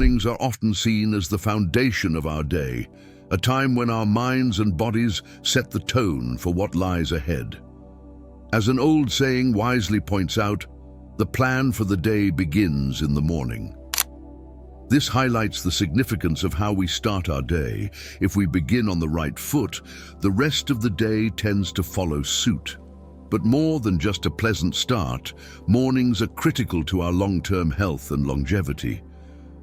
Mornings are often seen as the foundation of our day, a time when our minds and bodies set the tone for what lies ahead. As an old saying wisely points out, the plan for the day begins in the morning. This highlights the significance of how we start our day. If we begin on the right foot, the rest of the day tends to follow suit. But more than just a pleasant start, mornings are critical to our long-term health and longevity.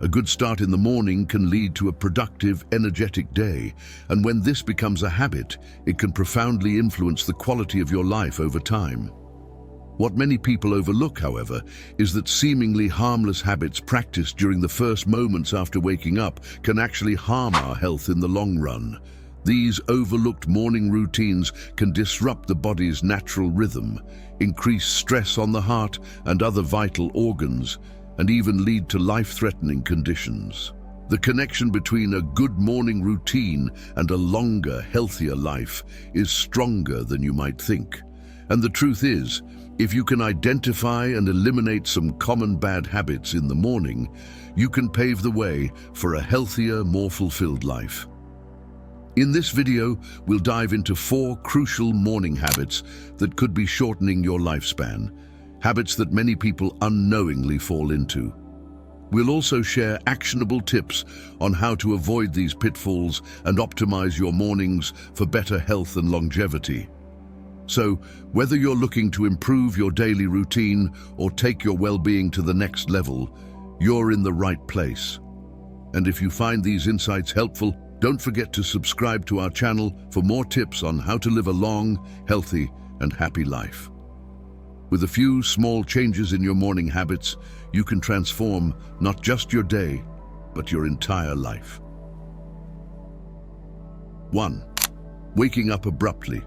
A good start in the morning can lead to a productive, energetic day, and when this becomes a habit, it can profoundly influence the quality of your life over time. What many people overlook, however, is that seemingly harmless habits practiced during the first moments after waking up can actually harm our health in the long run. These overlooked morning routines can disrupt the body's natural rhythm, increase stress on the heart and other vital organs, and even lead to life-threatening conditions. The connection between a good morning routine and a longer, healthier life is stronger than you might think. And the truth is, if you can identify and eliminate some common bad habits in the morning, you can pave the way for a healthier, more fulfilled life. In this video, we'll dive into 4 crucial morning habits that could be shortening your lifespan, habits that many people unknowingly fall into. We'll also share actionable tips on how to avoid these pitfalls and optimize your mornings for better health and longevity. So, whether you're looking to improve your daily routine or take your well-being to the next level, you're in the right place. And if you find these insights helpful, don't forget to subscribe to our channel for more tips on how to live a long, healthy, and happy life. With a few small changes in your morning habits, you can transform not just your day, but your entire life. 1. Waking up abruptly.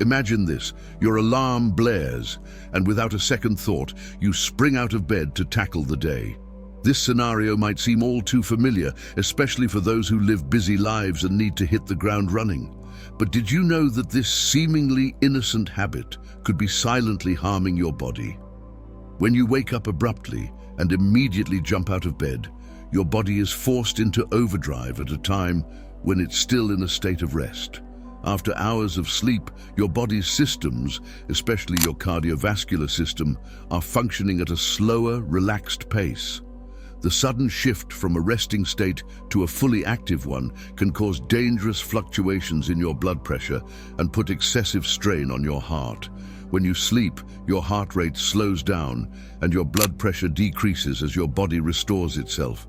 Imagine this: your alarm blares, and without a second thought, you spring out of bed to tackle the day. This scenario might seem all too familiar, especially for those who live busy lives and need to hit the ground running. But did you know that this seemingly innocent habit could be silently harming your body? When you wake up abruptly and immediately jump out of bed, your body is forced into overdrive at a time when it's still in a state of rest. After hours of sleep, your body's systems, especially your cardiovascular system, are functioning at a slower, relaxed pace. The sudden shift from a resting state to a fully active one can cause dangerous fluctuations in your blood pressure and put excessive strain on your heart. When you sleep, your heart rate slows down and your blood pressure decreases as your body restores itself.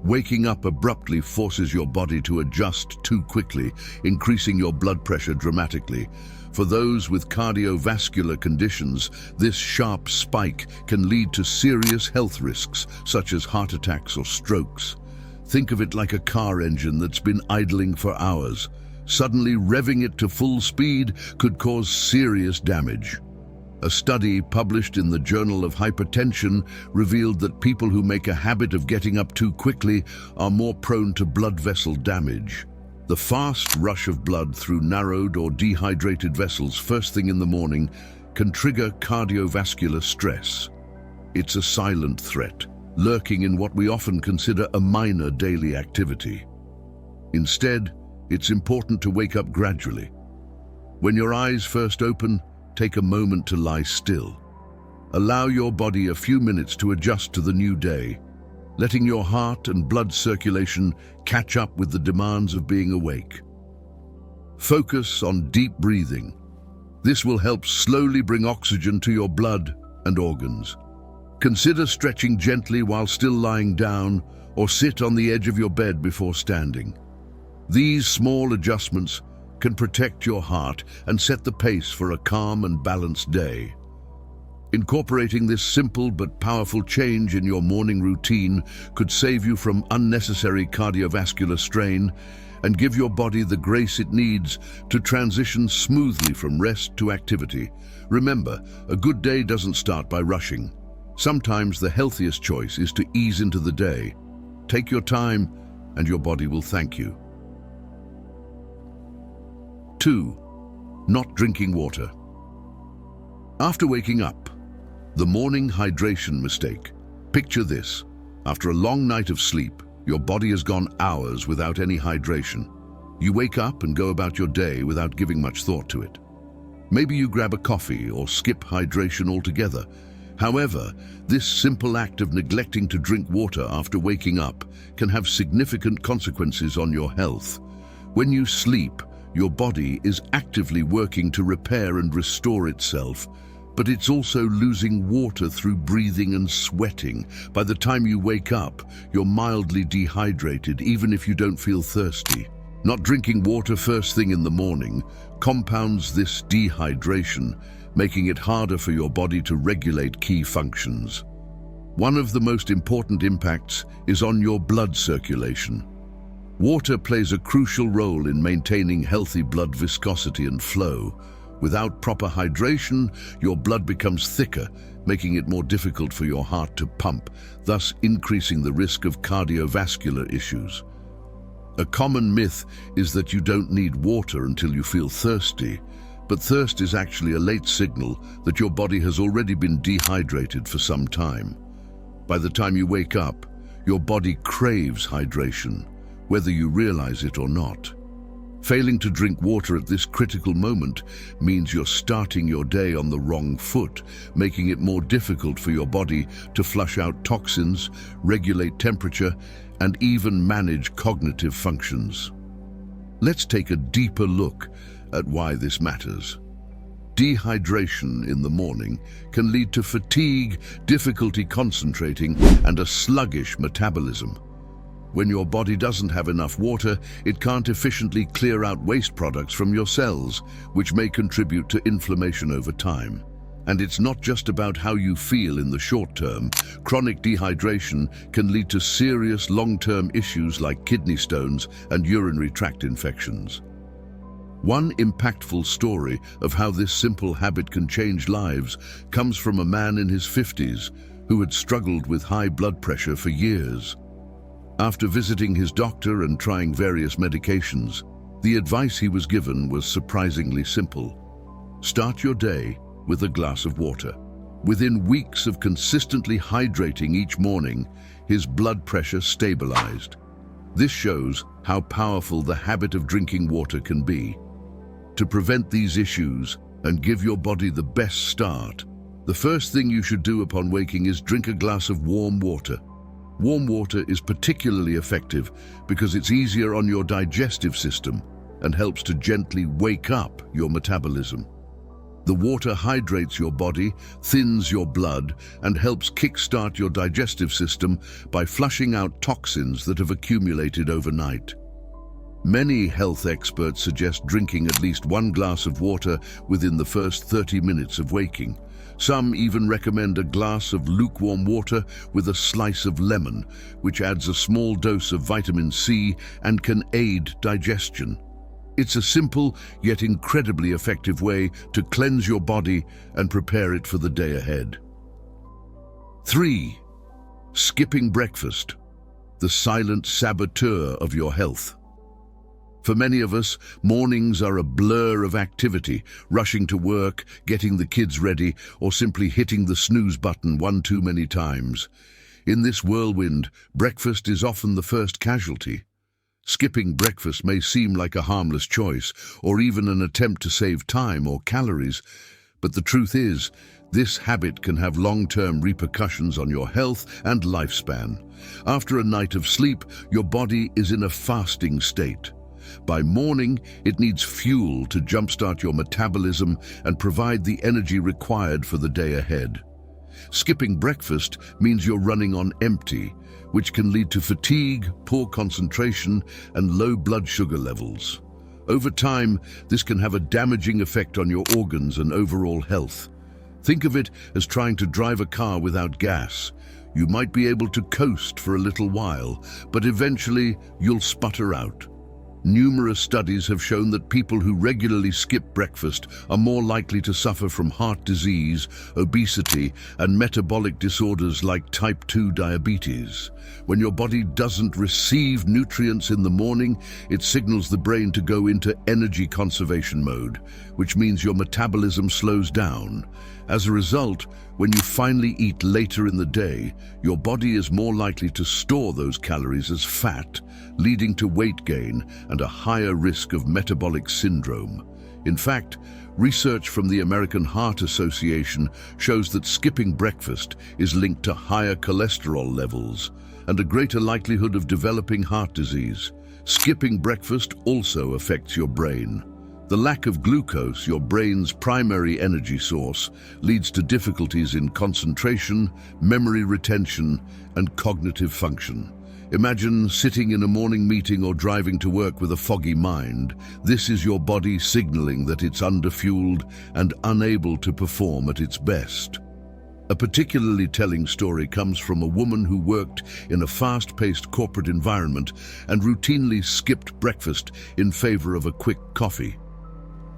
Waking up abruptly forces your body to adjust too quickly, increasing your blood pressure dramatically. For those with cardiovascular conditions, this sharp spike can lead to serious health risks, such as heart attacks or strokes. Think of it like a car engine that's been idling for hours. Suddenly revving it to full speed could cause serious damage. A study published in the Journal of Hypertension revealed that people who make a habit of getting up too quickly are more prone to blood vessel damage. The fast rush of blood through narrowed or dehydrated vessels first thing in the morning can trigger cardiovascular stress. It's a silent threat, lurking in what we often consider a minor daily activity. Instead, it's important to wake up gradually. When your eyes first open, take a moment to lie still. Allow your body a few minutes to adjust to the new day, letting your heart and blood circulation catch up with the demands of being awake. Focus on deep breathing. This will help slowly bring oxygen to your blood and organs. Consider stretching gently while still lying down, or sit on the edge of your bed before standing. These small adjustments can protect your heart and set the pace for a calm and balanced day. Incorporating this simple but powerful change in your morning routine could save you from unnecessary cardiovascular strain and give your body the grace it needs to transition smoothly from rest to activity. Remember, a good day doesn't start by rushing. Sometimes the healthiest choice is to ease into the day. Take your time and your body will thank you. 2. Not drinking water. After waking up, the morning hydration mistake. Picture this: After a long night of sleep, your body has gone hours without any hydration. You wake up and go about your day without giving much thought to it. Maybe you grab a coffee or skip hydration altogether. However, this simple act of neglecting to drink water after waking up can have significant consequences on your health. When you sleep, your body is actively working to repair and restore itself, but it's also losing water through breathing and sweating. By the time you wake up, you're mildly dehydrated, even if you don't feel thirsty. Not drinking water first thing in the morning compounds this dehydration, making it harder for your body to regulate key functions. One of the most important impacts is on your blood circulation. Water plays a crucial role in maintaining healthy blood viscosity and flow. Without proper hydration, your blood becomes thicker, making it more difficult for your heart to pump, thus increasing the risk of cardiovascular issues. A common myth is that you don't need water until you feel thirsty, but thirst is actually a late signal that your body has already been dehydrated for some time. By the time you wake up, your body craves hydration, whether you realize it or not. Failing to drink water at this critical moment means you're starting your day on the wrong foot, making it more difficult for your body to flush out toxins, regulate temperature, and even manage cognitive functions. Let's take a deeper look at why this matters. Dehydration in the morning can lead to fatigue, difficulty concentrating, and a sluggish metabolism. When your body doesn't have enough water, it can't efficiently clear out waste products from your cells, which may contribute to inflammation over time. And it's not just about how you feel in the short term. Chronic dehydration can lead to serious long-term issues like kidney stones and urinary tract infections. One impactful story of how this simple habit can change lives comes from a man in his 50s who had struggled with high blood pressure for years. After visiting his doctor and trying various medications, the advice he was given was surprisingly simple. Start your day with a glass of water. Within weeks of consistently hydrating each morning, his blood pressure stabilized. This shows how powerful the habit of drinking water can be. To prevent these issues and give your body the best start, the first thing you should do upon waking is drink a glass of warm water. Warm water is particularly effective because it's easier on your digestive system and helps to gently wake up your metabolism. The water hydrates your body, thins your blood, and helps kickstart your digestive system by flushing out toxins that have accumulated overnight. Many health experts suggest drinking at least 1 glass of water within the first 30 minutes of waking. Some even recommend a glass of lukewarm water with a slice of lemon, which adds a small dose of vitamin C and can aid digestion. It's a simple yet incredibly effective way to cleanse your body and prepare it for the day ahead. 3. Skipping breakfast, the silent saboteur of your health. For many of us, mornings are a blur of activity, rushing to work, getting the kids ready, or simply hitting the snooze button one too many times. In this whirlwind, breakfast is often the first casualty. Skipping breakfast may seem like a harmless choice, or even an attempt to save time or calories, but the truth is, this habit can have long-term repercussions on your health and lifespan. After a night of sleep, your body is in a fasting state. By morning, it needs fuel to jumpstart your metabolism and provide the energy required for the day ahead. Skipping breakfast means you're running on empty, which can lead to fatigue, poor concentration, and low blood sugar levels. Over time, this can have a damaging effect on your organs and overall health. Think of it as trying to drive a car without gas. You might be able to coast for a little while, but eventually you'll sputter out. Numerous studies have shown that people who regularly skip breakfast are more likely to suffer from heart disease, obesity, and metabolic disorders like type 2 diabetes. When your body doesn't receive nutrients in the morning, it signals the brain to go into energy conservation mode, which means your metabolism slows down. As a result, When you finally eat later in the day, your body is more likely to store those calories as fat, leading to weight gain and a higher risk of metabolic syndrome. In fact, research from the American Heart Association shows that skipping breakfast is linked to higher cholesterol levels and a greater likelihood of developing heart disease. Skipping breakfast also affects your brain. The lack of glucose, your brain's primary energy source, leads to difficulties in concentration, memory retention, and cognitive function. Imagine sitting in a morning meeting or driving to work with a foggy mind. This is your body signaling that it's underfueled and unable to perform at its best. A particularly telling story comes from a woman who worked in a fast-paced corporate environment and routinely skipped breakfast in favor of a quick coffee.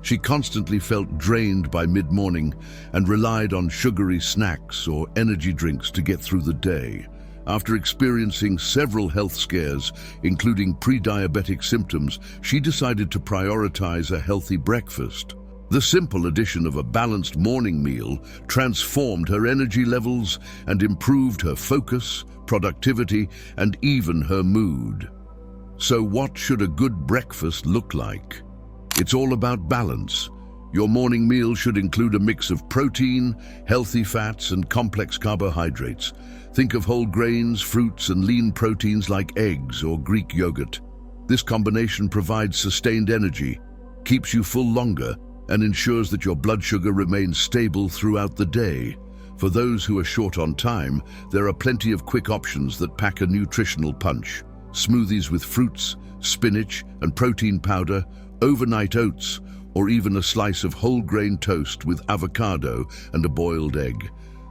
She constantly felt drained by mid-morning and relied on sugary snacks or energy drinks to get through the day. After experiencing several health scares, including pre-diabetic symptoms, she decided to prioritize a healthy breakfast. The simple addition of a balanced morning meal transformed her energy levels and improved her focus, productivity, and even her mood. So what should a good breakfast look like? It's all about balance. Your morning meal should include a mix of protein, healthy fats, and complex carbohydrates. Think of whole grains, fruits, and lean proteins like eggs or Greek yogurt. This combination provides sustained energy, keeps you full longer, and ensures that your blood sugar remains stable throughout the day. For those who are short on time, there are plenty of quick options that pack a nutritional punch. Smoothies with fruits, spinach, and protein powder, overnight oats, or even a slice of whole grain toast with avocado and a boiled egg.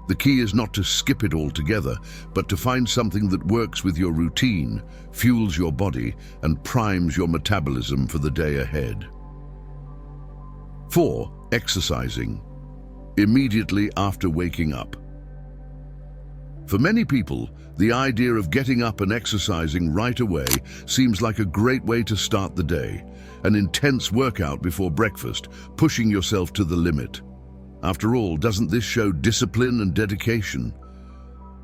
The key is not to skip it altogether, but to find something that works with your routine, fuels your body, and primes your metabolism for the day ahead. 4. Exercising. Immediately after waking up. For many people, the idea of getting up and exercising right away seems like a great way to start the day. An intense workout before breakfast, pushing yourself to the limit. After all, doesn't this show discipline and dedication?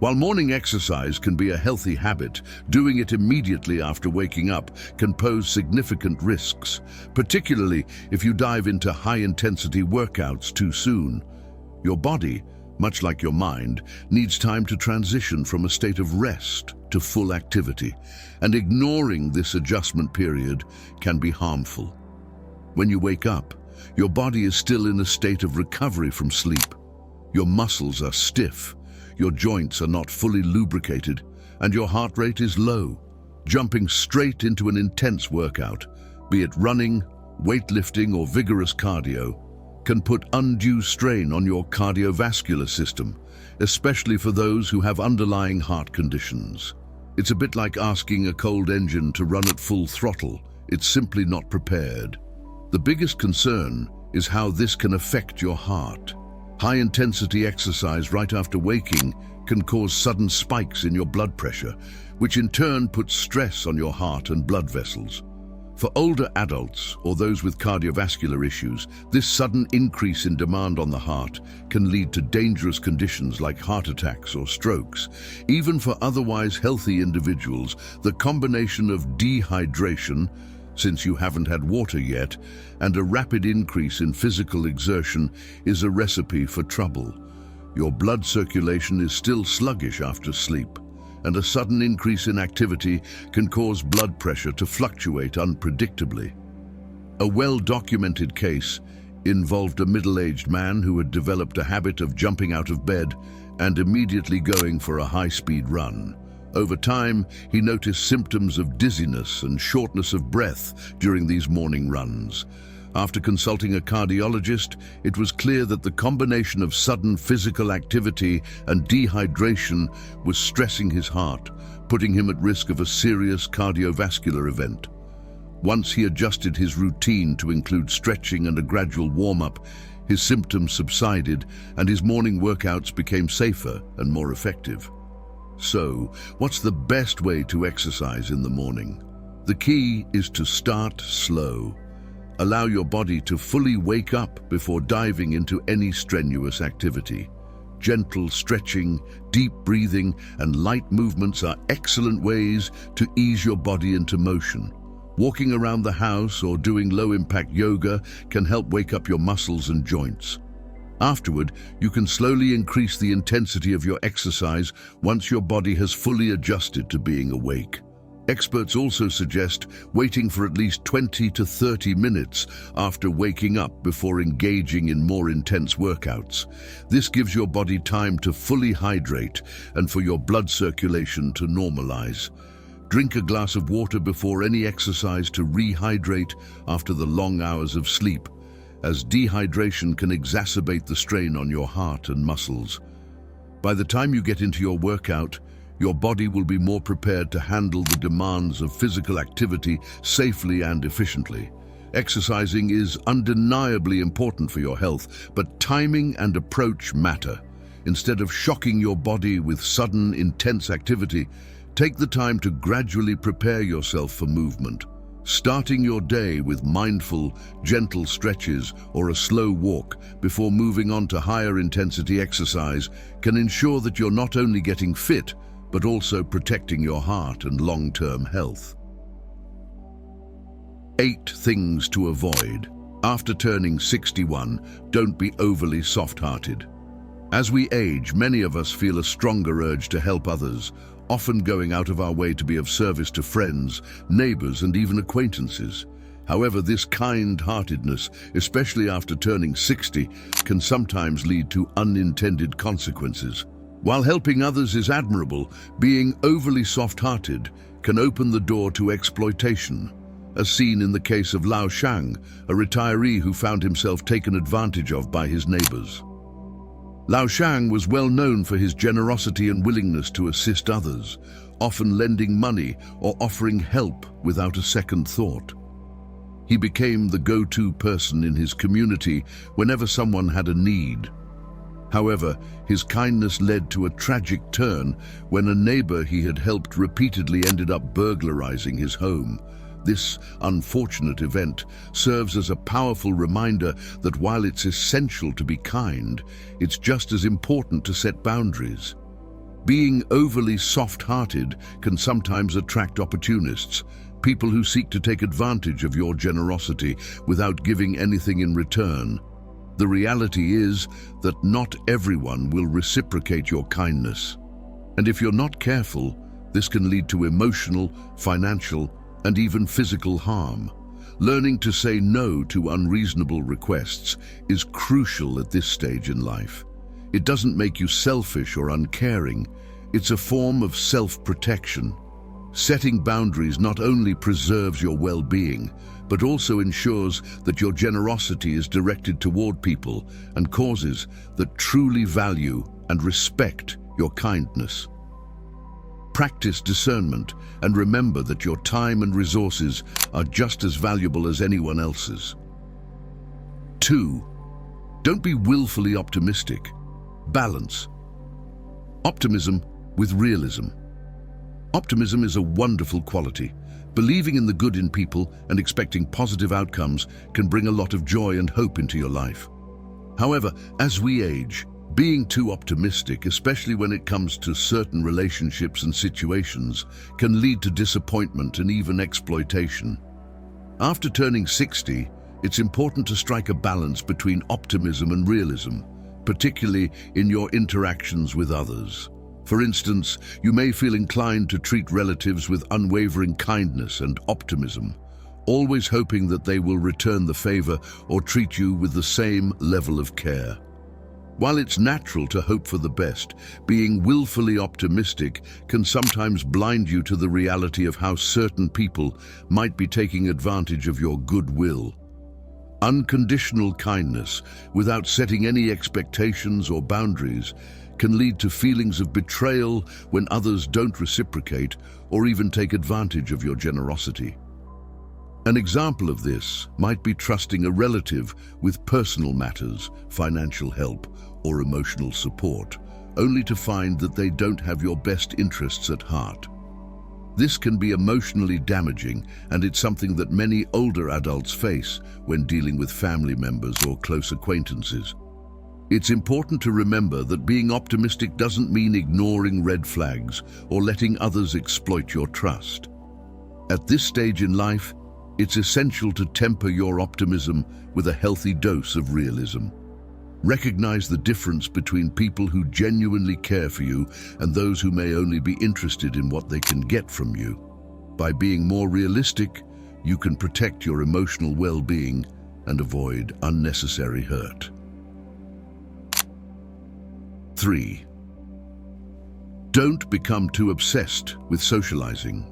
While morning exercise can be a healthy habit, doing it immediately after waking up can pose significant risks, particularly if you dive into high-intensity workouts too soon. Your body, much like your mind, needs time to transition from a state of rest to full activity, and ignoring this adjustment period can be harmful. When you wake up, your body is still in a state of recovery from sleep. Your muscles are stiff, your joints are not fully lubricated, and your heart rate is low. Jumping straight into an intense workout, be it running, weightlifting, or vigorous cardio, can put undue strain on your cardiovascular system, especially for those who have underlying heart conditions. It's a bit like asking a cold engine to run at full throttle. It's simply not prepared. The biggest concern is how this can affect your heart. High-intensity exercise right after waking can cause sudden spikes in your blood pressure, which in turn puts stress on your heart and blood vessels. For older adults or those with cardiovascular issues, this sudden increase in demand on the heart can lead to dangerous conditions like heart attacks or strokes. Even for otherwise healthy individuals, the combination of dehydration, since you haven't had water yet, and a rapid increase in physical exertion is a recipe for trouble. Your blood circulation is still sluggish after sleep, and a sudden increase in activity can cause blood pressure to fluctuate unpredictably. A well-documented case involved a middle-aged man who had developed a habit of jumping out of bed and immediately going for a high-speed run. Over time, he noticed symptoms of dizziness and shortness of breath during these morning runs. After consulting a cardiologist, it was clear that the combination of sudden physical activity and dehydration was stressing his heart, putting him at risk of a serious cardiovascular event. Once he adjusted his routine to include stretching and a gradual warm-up, his symptoms subsided and his morning workouts became safer and more effective. So, what's the best way to exercise in the morning? The key is to start slow. Allow your body to fully wake up before diving into any strenuous activity. Gentle stretching, deep breathing, and light movements are excellent ways to ease your body into motion. Walking around the house or doing low-impact yoga can help wake up your muscles and joints. Afterward, you can slowly increase the intensity of your exercise once your body has fully adjusted to being awake. Experts also suggest waiting for at least 20 to 30 minutes after waking up before engaging in more intense workouts. This gives your body time to fully hydrate and for your blood circulation to normalize. Drink a glass of water before any exercise to rehydrate after the long hours of sleep, as dehydration can exacerbate the strain on your heart and muscles. By the time you get into your workout, your body will be more prepared to handle the demands of physical activity safely and efficiently. Exercising is undeniably important for your health, but timing and approach matter. Instead of shocking your body with sudden, intense activity, take the time to gradually prepare yourself for movement. Starting your day with mindful, gentle stretches or a slow walk before moving on to higher intensity exercise can ensure that you're not only getting fit, but also protecting your heart and long-term health. 8 things to avoid. After turning 61, don't be overly soft-hearted. As we age, many of us feel a stronger urge to help others, often going out of our way to be of service to friends, neighbors, and even acquaintances. However, this kind-heartedness, especially after turning 60, can sometimes lead to unintended consequences. While helping others is admirable, being overly soft-hearted can open the door to exploitation, as seen in the case of Lao Shang, a retiree who found himself taken advantage of by his neighbors. Lao Shang was well known for his generosity and willingness to assist others, often lending money or offering help without a second thought. He became the go-to person in his community whenever someone had a need. However, his kindness led to a tragic turn when a neighbor he had helped repeatedly ended up burglarizing his home. This unfortunate event serves as a powerful reminder that while it's essential to be kind, it's just as important to set boundaries. Being overly soft-hearted can sometimes attract opportunists, people who seek to take advantage of your generosity without giving anything in return. The reality is that not everyone will reciprocate your kindness. And if you're not careful, this can lead to emotional, financial, and even physical harm. Learning to say no to unreasonable requests is crucial at this stage in life. It doesn't make you selfish or uncaring. It's a form of self-protection. Setting boundaries not only preserves your well-being, but also ensures that your generosity is directed toward people and causes that truly value and respect your kindness. Practice discernment and remember that your time and resources are just as valuable as anyone else's. 2. Don't be willfully optimistic. Balance. Optimism with realism. Optimism is a wonderful quality. Believing in the good in people and expecting positive outcomes can bring a lot of joy and hope into your life. However, as we age, being too optimistic, especially when it comes to certain relationships and situations, can lead to disappointment and even exploitation. After turning 60, it's important to strike a balance between optimism and realism, particularly in your interactions with others. For instance, you may feel inclined to treat relatives with unwavering kindness and optimism, always hoping that they will return the favor or treat you with the same level of care. While it's natural to hope for the best, being willfully optimistic can sometimes blind you to the reality of how certain people might be taking advantage of your goodwill. Unconditional kindness, without setting any expectations or boundaries, can lead to feelings of betrayal when others don't reciprocate or even take advantage of your generosity. An example of this might be trusting a relative with personal matters, financial help, or emotional support, only to find that they don't have your best interests at heart. This can be emotionally damaging, and it's something that many older adults face when dealing with family members or close acquaintances. It's important to remember that being optimistic doesn't mean ignoring red flags or letting others exploit your trust. At this stage in life, it's essential to temper your optimism with a healthy dose of realism. Recognize the difference between people who genuinely care for you and those who may only be interested in what they can get from you. By being more realistic, you can protect your emotional well-being and avoid unnecessary hurt. 3. Don't become too obsessed with socializing.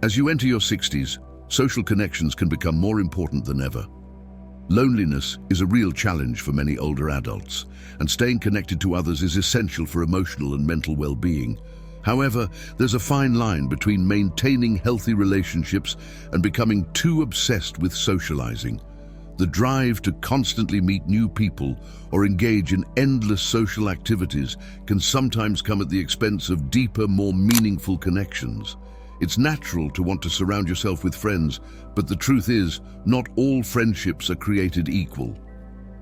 As you enter your 60s, social connections can become more important than ever. Loneliness is a real challenge for many older adults, and staying connected to others is essential for emotional and mental well-being. However, there's a fine line between maintaining healthy relationships and becoming too obsessed with socializing. The drive to constantly meet new people or engage in endless social activities can sometimes come at the expense of deeper, more meaningful connections. It's natural to want to surround yourself with friends, but the truth is, not all friendships are created equal.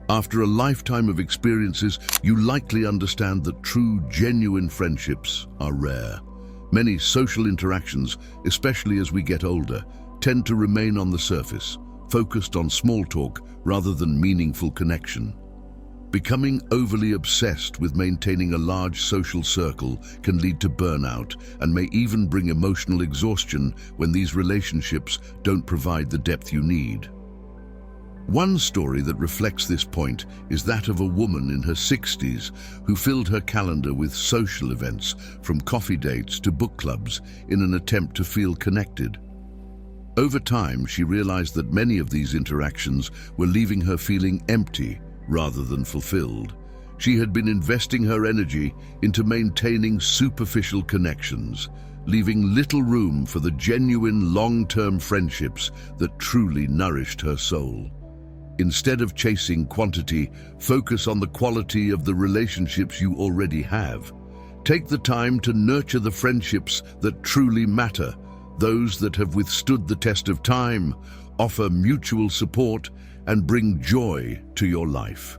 After a lifetime of experiences, you likely understand that true, genuine friendships are rare. Many social interactions, especially as we get older, tend to remain on the surface, focused on small talk rather than meaningful connection. Becoming overly obsessed with maintaining a large social circle can lead to burnout and may even bring emotional exhaustion when these relationships don't provide the depth you need. One story that reflects this point is that of a woman in her 60s who filled her calendar with social events, from coffee dates to book clubs, in an attempt to feel connected. Over time, she realized that many of these interactions were leaving her feeling empty rather than fulfilled. She had been investing her energy into maintaining superficial connections, leaving little room for the genuine long-term friendships that truly nourished her soul. Instead of chasing quantity, focus on the quality of the relationships you already have. Take the time to nurture the friendships that truly matter, those that have withstood the test of time, offer mutual support, and bring joy to your life.